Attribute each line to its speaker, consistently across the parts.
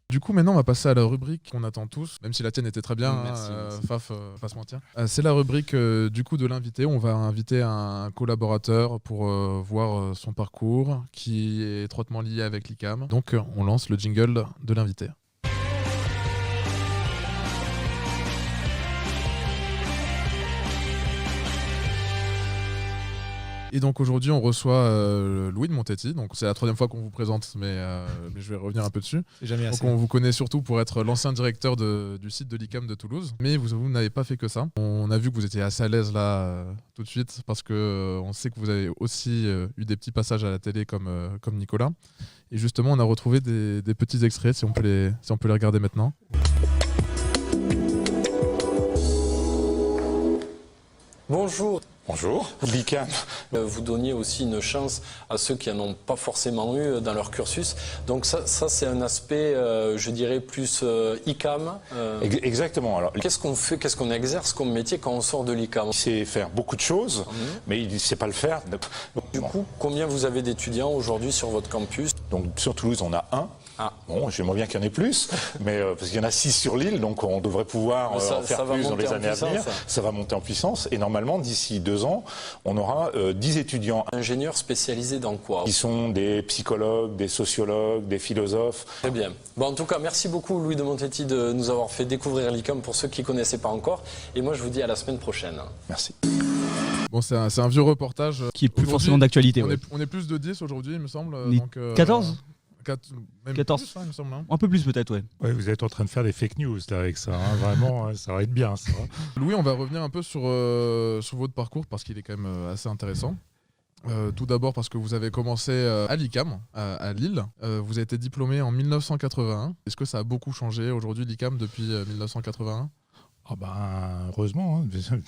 Speaker 1: Du coup, maintenant, on va passer à la rubrique qu'on attend tous, même si la tienne était très bien,
Speaker 2: Merci.
Speaker 1: Faf, pas se mentir. C'est la rubrique du coup de l'invité. On va inviter un collaborateur pour voir son parcours qui est étroitement lié avec l'ICAM. Donc, on lance le jingle de l'invité. Et donc aujourd'hui, on reçoit Louis de Montetti. Donc c'est la troisième fois qu'on vous présente, mais je vais revenir un peu dessus.
Speaker 3: Jamais assez.
Speaker 1: Donc on vous connaît surtout pour être l'ancien directeur du site de l'ICAM de Toulouse. Mais vous n'avez pas fait que ça. On a vu que vous étiez assez à l'aise là tout de suite parce que on sait que vous avez aussi eu des petits passages à la télé comme Nicolas. Et justement, on a retrouvé des petits extraits si on peut les regarder maintenant.
Speaker 2: Bonjour.
Speaker 4: Bonjour, l'ICAM.
Speaker 2: Vous donniez aussi une chance à ceux qui n'en ont pas forcément eu dans leur cursus. Donc ça c'est un aspect, je dirais, plus ICAM.
Speaker 4: Exactement. Alors,
Speaker 2: qu'est-ce qu'on fait, qu'est-ce qu'on exerce comme métier quand on sort de l'ICAM?
Speaker 4: il sait faire beaucoup de choses, mais il ne sait pas le faire.
Speaker 2: Du coup, combien vous avez d'étudiants aujourd'hui sur votre campus?
Speaker 4: Donc sur Toulouse, on a un.
Speaker 2: Ah.
Speaker 4: Bon, j'aimerais bien qu'il y en ait plus, mais parce qu'il y en a 6 sur l'île, donc on devrait pouvoir en faire plus dans les années à venir. Ça va monter en puissance, et normalement, d'ici 2 ans, on aura 10 étudiants.
Speaker 2: Ingénieurs spécialisés dans quoi?
Speaker 4: Qui sont des psychologues, des sociologues, des philosophes.
Speaker 2: Très bien. Bon, en tout cas, merci beaucoup Louis de Montetti de nous avoir fait découvrir l'ICAM pour ceux qui ne connaissaient pas encore. Et moi, je vous dis à la semaine prochaine.
Speaker 4: Merci.
Speaker 1: Bon, c'est un vieux reportage.
Speaker 3: Qui est plus forcément d'actualité.
Speaker 1: On est plus de 10 aujourd'hui, il me semble. Donc,
Speaker 3: 14
Speaker 1: même
Speaker 3: 14.
Speaker 1: plus, il me semble. Hein.
Speaker 3: Un peu plus peut-être, ouais.
Speaker 5: Ouais, vous êtes en train de faire des fake news là, avec ça, hein. Vraiment, ça va être bien. Ça.
Speaker 1: Louis, on va revenir un peu sur votre parcours parce qu'il est quand même assez intéressant. Tout d'abord parce que vous avez commencé à l'ICAM, à Lille. Vous avez été diplômé en 1981. Est-ce que ça a beaucoup changé aujourd'hui l'ICAM depuis 1981 ?
Speaker 5: Oh ben, heureusement. Hein.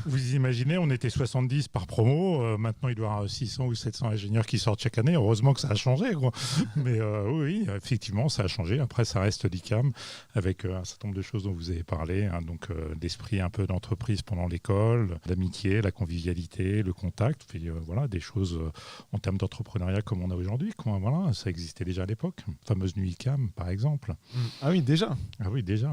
Speaker 5: Vous imaginez, on était 70 par promo. Maintenant, il doit y avoir 600 ou 700 ingénieurs qui sortent chaque année. Heureusement que ça a changé. Quoi. Mais oui, effectivement, ça a changé. Après, ça reste l'ICAM avec un certain nombre de choses dont vous avez parlé. Hein. Donc, l'esprit un peu d'entreprise pendant l'école, l'amitié, la convivialité, le contact. Puis, voilà, des choses en termes d'entrepreneuriat comme on a aujourd'hui. Voilà, ça existait déjà à l'époque. Fameuse nuit ICAM, par exemple.
Speaker 3: Ah oui, déjà.
Speaker 5: Ah oui, déjà,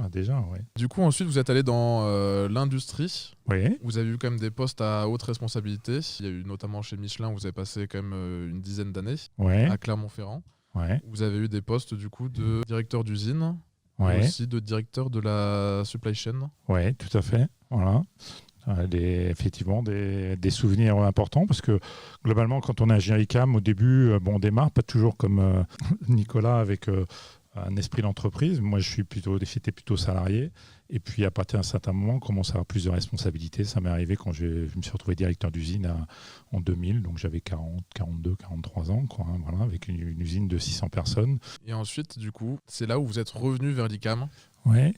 Speaker 5: ouais.
Speaker 1: Du coup, ensuite, vous êtes allé dans l'industrie.
Speaker 5: Oui.
Speaker 1: Vous avez eu quand même des postes à haute responsabilité. Il y a eu notamment chez Michelin, où vous avez passé quand même une dizaine d'années,
Speaker 5: Ouais.
Speaker 1: à Clermont-Ferrand.
Speaker 5: Ouais.
Speaker 1: Vous avez eu des postes du coup de directeur d'usine,
Speaker 5: Ouais.
Speaker 1: mais aussi de directeur de la supply chain.
Speaker 5: Oui, tout à fait. Voilà. Effectivement, des souvenirs importants parce que globalement, quand on est ingénieur ICAM, au début, on démarre pas toujours comme Nicolas avec un esprit d'entreprise. Moi, j'étais plutôt salarié. Et puis, à partir d'un certain moment, on commence à avoir plus de responsabilités. Ça m'est arrivé quand je me suis retrouvé directeur d'usine en 2000. Donc, j'avais 40, 42, 43 ans, quoi, hein, voilà, avec une usine de 600 personnes.
Speaker 1: Et ensuite, du coup, c'est là où vous êtes revenu vers l'ICAM.
Speaker 5: Ouais.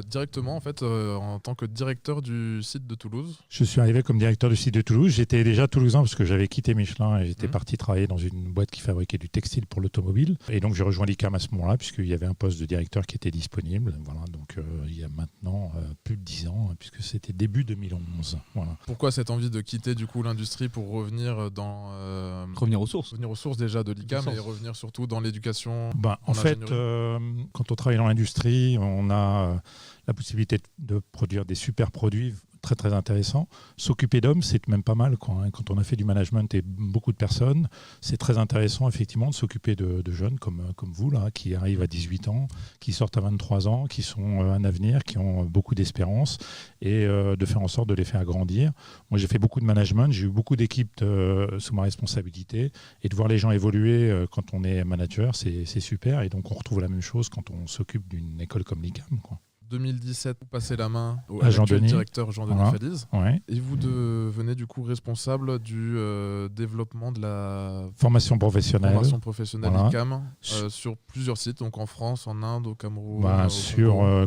Speaker 1: Directement en fait en tant que directeur du site de Toulouse.
Speaker 5: Je suis arrivé comme directeur du site de Toulouse. J'étais déjà toulousain parce que j'avais quitté Michelin et j'étais parti travailler dans une boîte qui fabriquait du textile pour l'automobile. Et donc j'ai rejoint l'ICAM à ce moment-là puisqu'il y avait un poste de directeur qui était disponible. Voilà, donc il y a maintenant plus de 10 ans puisque c'était début 2011. Voilà.
Speaker 1: Pourquoi cette envie de quitter du coup l'industrie pour revenir dans
Speaker 3: revenir aux sources.
Speaker 1: Revenir aux sources déjà de l'ICAM et revenir surtout dans l'éducation.
Speaker 5: En fait, quand on travaille dans l'industrie, on a la possibilité de produire des super produits très très intéressants. S'occuper d'hommes, c'est même pas mal, quoi, hein. Quand on a fait du management et beaucoup de personnes, c'est très intéressant effectivement de s'occuper de jeunes comme vous là, qui arrivent à 18 ans, qui sortent à 23 ans, qui sont un avenir, qui ont beaucoup d'espérance et de faire en sorte de les faire grandir. Moi j'ai fait beaucoup de management, j'ai eu beaucoup d'équipes sous ma responsabilité et de voir les gens évoluer quand on est manager, c'est super. Et donc on retrouve la même chose quand on s'occupe d'une école comme l'ICAM, quoi.
Speaker 1: 2017, vous passez la main au directeur Jean-Denis Fadiz.
Speaker 5: Ouais.
Speaker 1: Et vous devenez du coup responsable du développement de la
Speaker 5: formation professionnelle
Speaker 1: voilà. ICAM sur plusieurs sites, donc en France, en Inde, au Cameroun.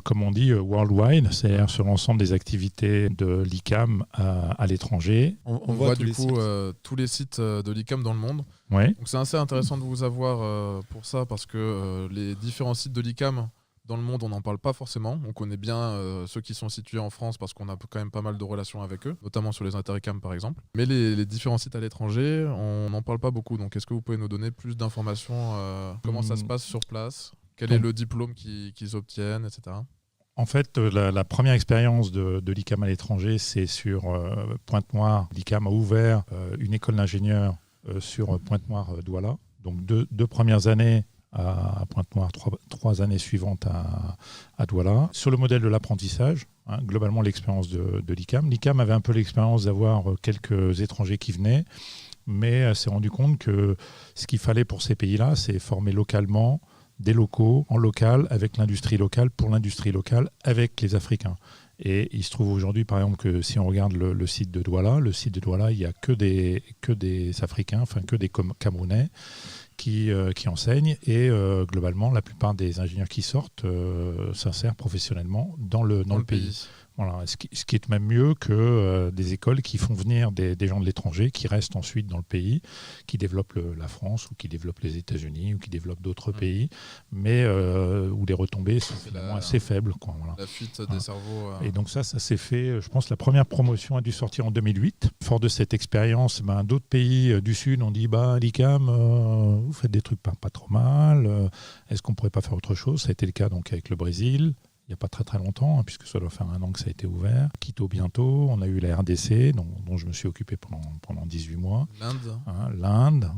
Speaker 5: Comme on dit, worldwide, c'est-à-dire sur l'ensemble des activités de l'ICAM à l'étranger.
Speaker 1: On voit du coup tous les sites de l'ICAM dans le monde.
Speaker 5: Ouais.
Speaker 1: Donc c'est assez intéressant de vous avoir pour ça parce que les différents sites de l'ICAM Dans le monde, on n'en parle pas forcément. On connaît bien ceux qui sont situés en France parce qu'on a quand même pas mal de relations avec eux, notamment sur les intercams par exemple. Mais les différents sites à l'étranger, on n'en parle pas beaucoup. Donc est-ce que vous pouvez nous donner plus d'informations comment ça se passe sur place? Quel est le diplôme qu'ils obtiennent, etc.
Speaker 5: En fait, la première expérience de l'ICAM à l'étranger, c'est sur Pointe-Noire. L'ICAM a ouvert une école d'ingénieurs sur Pointe-Noire Douala. Donc deux premières années à Pointe-Noire, trois années suivantes à Douala. Sur le modèle de l'apprentissage, globalement l'expérience de l'ICAM. L'ICAM avait un peu l'expérience d'avoir quelques étrangers qui venaient, mais s'est rendu compte que ce qu'il fallait pour ces pays-là, c'est former localement des locaux, en local, avec l'industrie locale, pour l'industrie locale, avec les Africains. Et il se trouve aujourd'hui, par exemple, que si on regarde le site de Douala, il n'y a que des Africains, enfin que des Camerounais qui enseignent. Et globalement, la plupart des ingénieurs qui sortent s'insèrent professionnellement dans le pays. Voilà, ce qui est même mieux que des écoles qui font venir des gens de l'étranger, qui restent ensuite dans le pays, qui développent la France ou qui développent les États-Unis ou qui développent d'autres pays, mais où les retombées sont finalement assez faibles. Quoi, voilà.
Speaker 1: La fuite des cerveaux.
Speaker 5: Et donc ça s'est fait, je pense, la première promotion a dû sortir en 2008. Fort de cette expérience, d'autres pays du Sud ont dit l'ICAM, vous faites des trucs pas trop mal, est-ce qu'on ne pourrait pas faire autre chose? Ça a été le cas donc, avec le Brésil. Il n'y a pas très longtemps, puisque ça doit faire 1 an que ça a été ouvert. Quito bientôt, on a eu la RDC, dont je me suis occupé pendant 18 mois. L'Inde,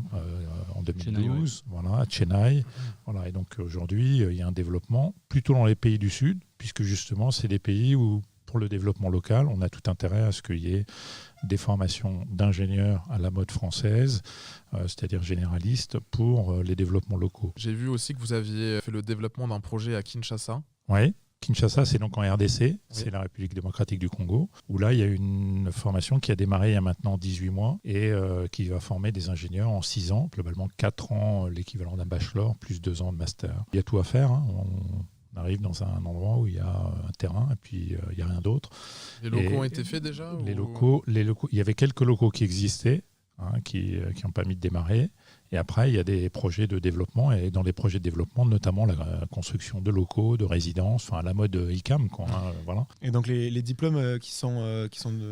Speaker 5: en 2012, voilà, à Chennai. Voilà, et donc aujourd'hui, il y a un développement plutôt dans les pays du Sud, puisque justement, c'est des pays où, pour le développement local, on a tout intérêt à ce qu'il y ait des formations d'ingénieurs à la mode française, c'est-à-dire généralistes, pour les développements locaux.
Speaker 1: J'ai vu aussi que vous aviez fait le développement d'un projet à Kinshasa.
Speaker 5: Oui. Kinshasa, c'est donc en RDC, c'est la République démocratique du Congo, où là, il y a une formation qui a démarré il y a maintenant 18 mois et qui va former des ingénieurs en 6 ans, globalement 4 ans, l'équivalent d'un bachelor, plus 2 ans de master. Il y a tout à faire. On arrive dans un endroit où il y a un terrain et puis il n'y a rien d'autre.
Speaker 1: Les locaux ont été faits déjà
Speaker 5: les locaux, il y avait quelques locaux qui existaient, qui n'ont pas mis de démarrer. Et après, il y a des projets de développement, et dans les projets de développement, notamment la construction de locaux, de résidences, enfin à la mode ICAM. Voilà.
Speaker 6: Et donc les diplômes qui sont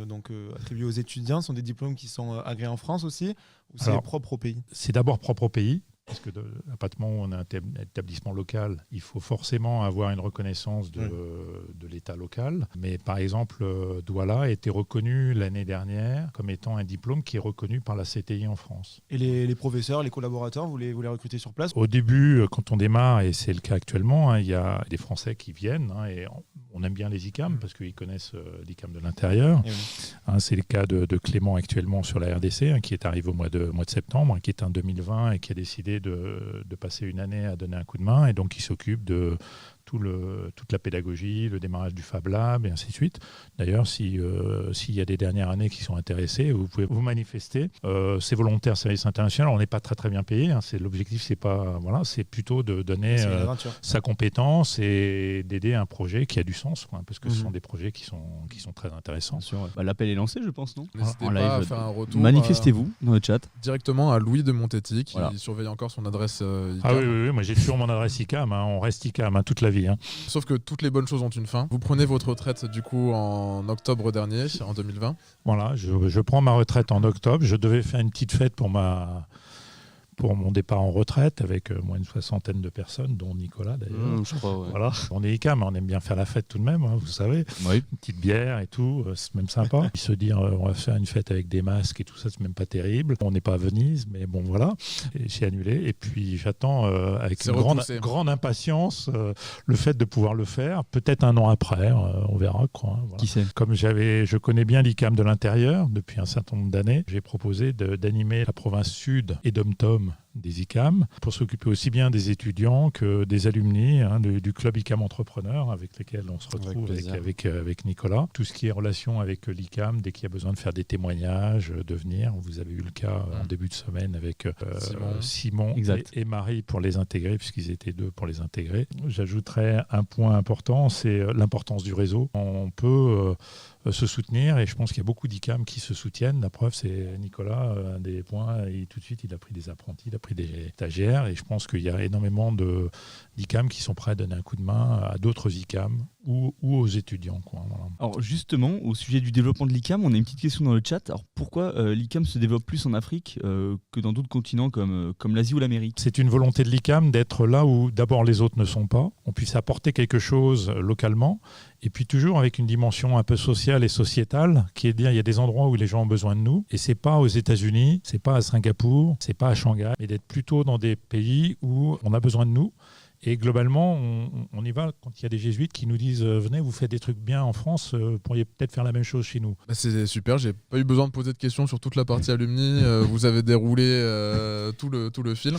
Speaker 6: donc attribués aux étudiants sont des diplômes qui sont agréés en France aussi, ou c'est propre au pays?
Speaker 5: C'est d'abord propre au pays. Parce que à partir du moment où on a un établissement local, il faut forcément avoir une reconnaissance de l'État local. Mais par exemple, Douala a été reconnu l'année dernière comme étant un diplôme qui est reconnu par la CTI en France.
Speaker 6: Et les professeurs, les collaborateurs, vous les recrutez sur place?
Speaker 5: Au début, quand on démarre, et c'est le cas actuellement, il y a des Français qui viennent, et on aime bien les ICAM parce qu'ils connaissent l'ICAM de l'intérieur. C'est le cas de Clément actuellement sur la RDC, qui est arrivé au mois de septembre, qui est en 2020 et qui a décidé de passer une année à donner un coup de main, et donc il s'occupe de toute la pédagogie, le démarrage du Fab Lab et ainsi de suite. D'ailleurs, s'il y a des dernières années qui sont intéressées, vous pouvez vous manifester. C'est volontaire, service international, on n'est pas très bien payé. L'objectif, c'est plutôt de donner sa compétence et d'aider un projet qui a du sens, parce que ce sont des projets qui sont très intéressants.
Speaker 3: Bien sûr, l'appel est lancé, je pense, non?
Speaker 1: N'hésitez pas à faire un retour.
Speaker 3: Manifestez-vous dans le chat.
Speaker 1: Directement à Louis de Montetti, qui surveille encore son adresse ICAM.
Speaker 5: Ah oui, moi j'ai toujours mon adresse ICAM, on reste ICAM toute la vie.
Speaker 1: Sauf que toutes les bonnes choses ont une fin. Vous prenez votre retraite du coup en octobre dernier, en 2020.
Speaker 5: Voilà, je prends ma retraite en octobre. Je devais faire une petite fête pour mon départ en retraite avec moins d'une 60aine de personnes, dont Nicolas d'ailleurs.
Speaker 3: Je crois, ouais.
Speaker 5: Voilà. On est ICAM, mais on aime bien faire la fête tout de même, vous savez.
Speaker 3: Oui.
Speaker 5: Une petite bière et tout, c'est même sympa. Se dire on va faire une fête avec des masques et tout ça, c'est même pas terrible. On n'est pas à Venise, mais bon voilà. Et j'ai annulé. Et puis j'attends avec une grande impatience le fait de pouvoir le faire. Peut-être 1 an après, on verra. Voilà.
Speaker 3: Qui sait?
Speaker 5: Comme je connais bien l'ICAM de l'intérieur depuis un certain nombre d'années, j'ai proposé d'animer la province sud et Dom-Tom des ICAM pour s'occuper aussi bien des étudiants que des alumni du club ICAM Entrepreneur avec lesquels on se retrouve avec Nicolas. Tout ce qui est relation avec l'ICAM, dès qu'il y a besoin de faire des témoignages, de venir. Vous avez eu le cas en début de semaine avec Simon et Marie pour les intégrer, puisqu'ils étaient 2 pour les intégrer. J'ajouterais un point important, c'est l'importance du réseau. On peut se soutenir, et je pense qu'il y a beaucoup d'ICAM qui se soutiennent. La preuve, c'est Nicolas, un des points, et tout de suite il a pris des apprentis, il a pris pris des stagiaires et je pense qu'il y a énormément d'ICAM qui sont prêts à donner un coup de main à d'autres ICAM ou aux étudiants. Voilà.
Speaker 3: Alors justement, au sujet du développement de l'ICAM, on a une petite question dans le chat. Alors pourquoi l'ICAM se développe plus en Afrique que dans d'autres continents comme l'Asie ou l'Amérique ?
Speaker 5: C'est une volonté de l'ICAM d'être là où d'abord les autres ne sont pas, on puisse apporter quelque chose localement, et puis toujours avec une dimension un peu sociale et sociétale, qui est de dire il y a des endroits où les gens ont besoin de nous, et c'est pas aux États-Unis, c'est pas à Singapour, c'est pas à Shanghai, mais d'être plutôt dans des pays où on a besoin de nous. Et globalement, on y va quand il y a des jésuites qui nous disent venez, vous faites des trucs bien en France, vous pourriez peut-être faire la même chose chez nous.
Speaker 1: C'est super, j'ai pas eu besoin de poser de questions sur toute la partie alumni. Vous avez déroulé tout le film.